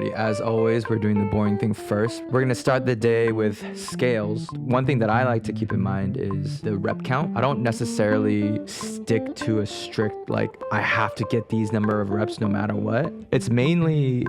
Alrighty, as always, we're doing the boring thing first. We're gonna start the day with scales. One thing that I like to keep in mind is the rep count. I don't necessarily stick to a strict, like, I have to get these number of reps no matter what. It's mainly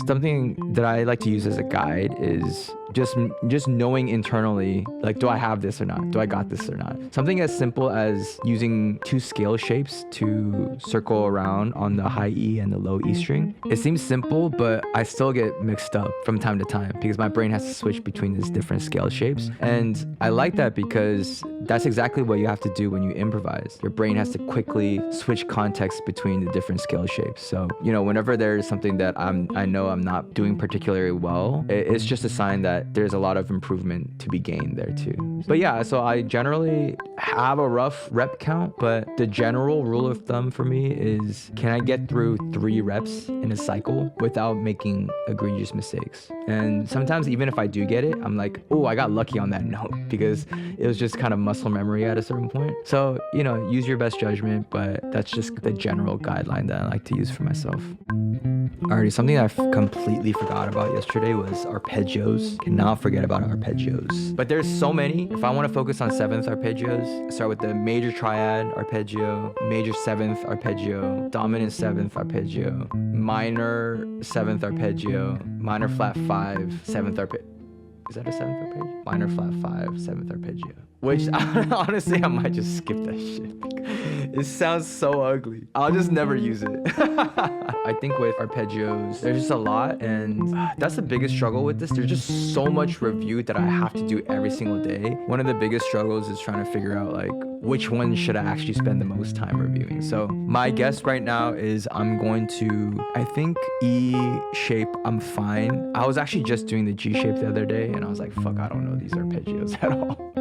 something that I like to use as a guide is just knowing internally, like, do I have this or not? Do I got this or not? Something as simple as using two scale shapes to circle around on the high E and the low E string. It seems simple, but I still get mixed up from time to time because my brain has to switch between these different scale shapes. And I like that because that's exactly what you have to do when you improvise. Your brain has to quickly switch context between the different scale shapes. So, you know, whenever there's something that I know I'm not doing particularly well, it's just a sign that there's a lot of improvement to be gained there too. But yeah, so I generally have a rough rep count, but the general rule of thumb for me is, can I get through 3 reps in a cycle without making egregious mistakes? And sometimes even if I do get it, I'm like, oh, I got lucky on that note because it was just kind of muscle memory at a certain point. So, you know, use your best judgment, but that's just the general guideline that I like to use for myself. Alrighty, something I completely forgot about yesterday was arpeggios. Cannot forget about arpeggios. But there's so many. If I want to focus on 7th arpeggios, I start with the major triad arpeggio, major 7th arpeggio, dominant 7th arpeggio, minor 7th arpeggio, minor flat 5, 7th arpeggio. Is that a 7th arpeggio? Minor flat 5, 7th arpeggio. Which, honestly, I might just skip that shit. It sounds so ugly. I'll just never use it. I think with arpeggios, there's just a lot, and that's the biggest struggle with this. There's just so much review that I have to do every single day. One of the biggest struggles is trying to figure out, like, which one should I actually spend the most time reviewing. So my guess right now is I'm going to, I think E shape, I'm fine. I was actually just doing the G shape the other day, and I was like, fuck, I don't know these arpeggios at all.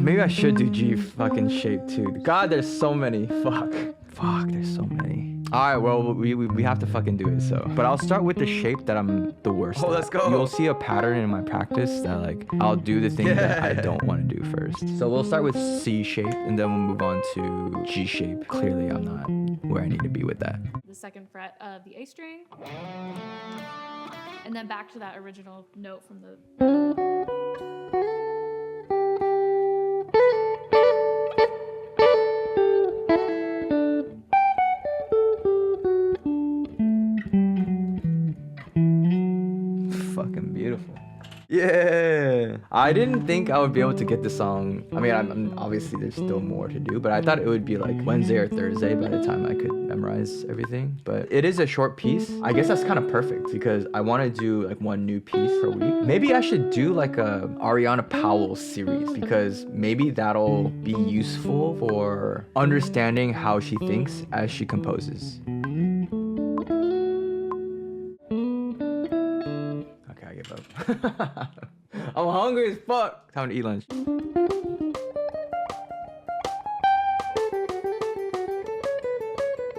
Maybe I should do G fucking shape too. God, there's so many. Fuck, there's so many. Alright, well, we have to fucking do it, so. But I'll start with the shape that I'm the worst at. Let's go. You'll see a pattern in my practice that, like, I'll do the thing that I don't want to do first. So we'll start with C shape, and then we'll move on to G shape. Clearly, I'm not where I need to be with that. The 2nd fret of the A string. And then back to that original note from the... Fucking beautiful. Yeah, I didn't think I would be able to get the song. I mean, I'm obviously there's still more to do, but I thought it would be like Wednesday or Thursday by the time I could memorize everything. But it is a short piece. I guess that's kind of perfect because I want to do like 1 new piece per week. Maybe I should do like a Ariana Powell series because maybe that'll be useful for understanding how she thinks as she composes. I'm hungry as fuck. Time to eat lunch.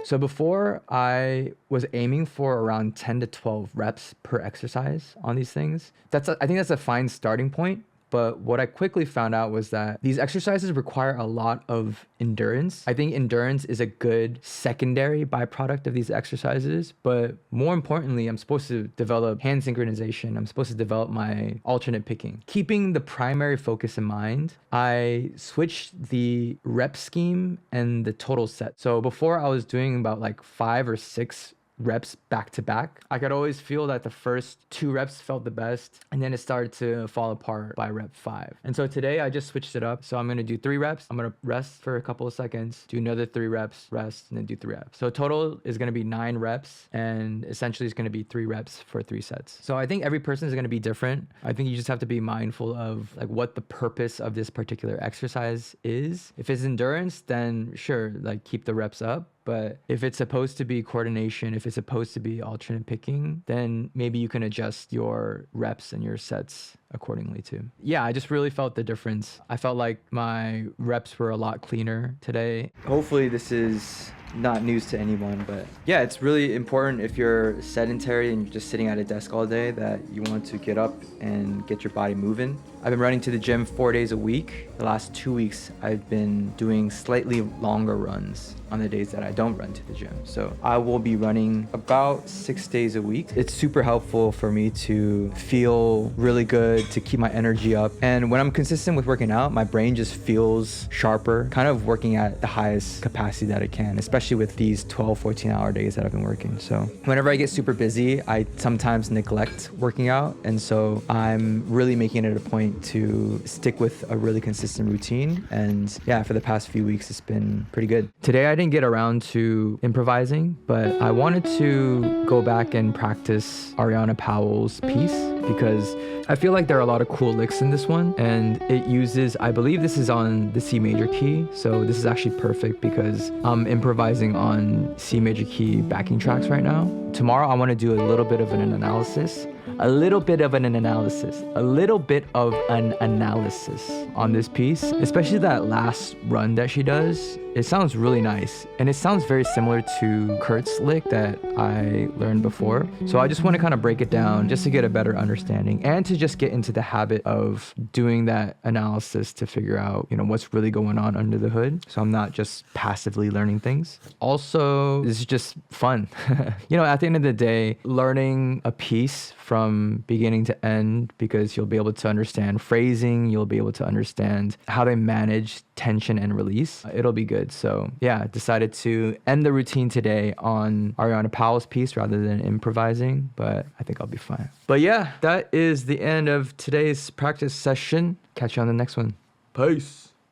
So before, I was aiming for around 10 to 12 reps per exercise on these things. I think that's a fine starting point. But what I quickly found out was that these exercises require a lot of endurance. I think endurance is a good secondary byproduct of these exercises. But more importantly, I'm supposed to develop hand synchronization. I'm supposed to develop my alternate picking. Keeping the primary focus in mind, I switched the rep scheme and the total set. So before I was doing about like 5 or 6 reps back to back. I could always feel that the first 2 reps felt the best, and then it started to fall apart by rep 5. And so today I just switched it up. So I'm gonna do 3 reps. I'm gonna rest for a couple of seconds, do another 3 reps, rest, and then do 3 reps. So total is gonna be 9 reps, and essentially it's gonna be 3 reps for 3 sets. So I think every person is gonna be different. I think you just have to be mindful of like what the purpose of this particular exercise is. If it's endurance, then sure, like keep the reps up. But if it's supposed to be coordination, if it's supposed to be alternate picking, then maybe you can adjust your reps and your sets accordingly too. Yeah, I just really felt the difference. I felt like my reps were a lot cleaner today. Hopefully this is not news to anyone, but yeah, it's really important if you're sedentary and you're just sitting at a desk all day that you want to get up and get your body moving. I've been running to the gym 4 days a week. The last 2 weeks, I've been doing slightly longer runs on the days that I don't run to the gym. So I will be running about 6 days a week. It's super helpful for me to feel really good, to keep my energy up. And when I'm consistent with working out, my brain just feels sharper, kind of working at the highest capacity that it can, especially with these 12, 14-hour days that I've been working. So whenever I get super busy, I sometimes neglect working out. And so I'm really making it a point to stick with a really consistent routine. And yeah, for the past few weeks, it's been pretty good. Today, I didn't get around to improvising, but I wanted to go back and practice Ariana Powell's piece because I feel like there are a lot of cool licks in this one, and it uses, I believe this is on the C major key, so this is actually perfect because I'm improvising on C major key backing tracks right now. Tomorrow I want to do a little bit of an analysis on this piece, especially that last run that she does. It sounds really nice, and it sounds very similar to Kurt's lick that I learned before. So I just want to kind of break it down just to get a better understanding and to just get into the habit of doing that analysis to figure out, what's really going on under the hood. So I'm not just passively learning things. Also, this is just fun. At the end of the day, learning a piece from beginning to end, because you'll be able to understand phrasing, you'll be able to understand how they manage tension and release. It'll be good. So yeah, decided to end the routine today on Ariana Powell's piece rather than improvising, but I think I'll be fine. But yeah, that is the end of today's practice session. Catch you on the next one. Peace.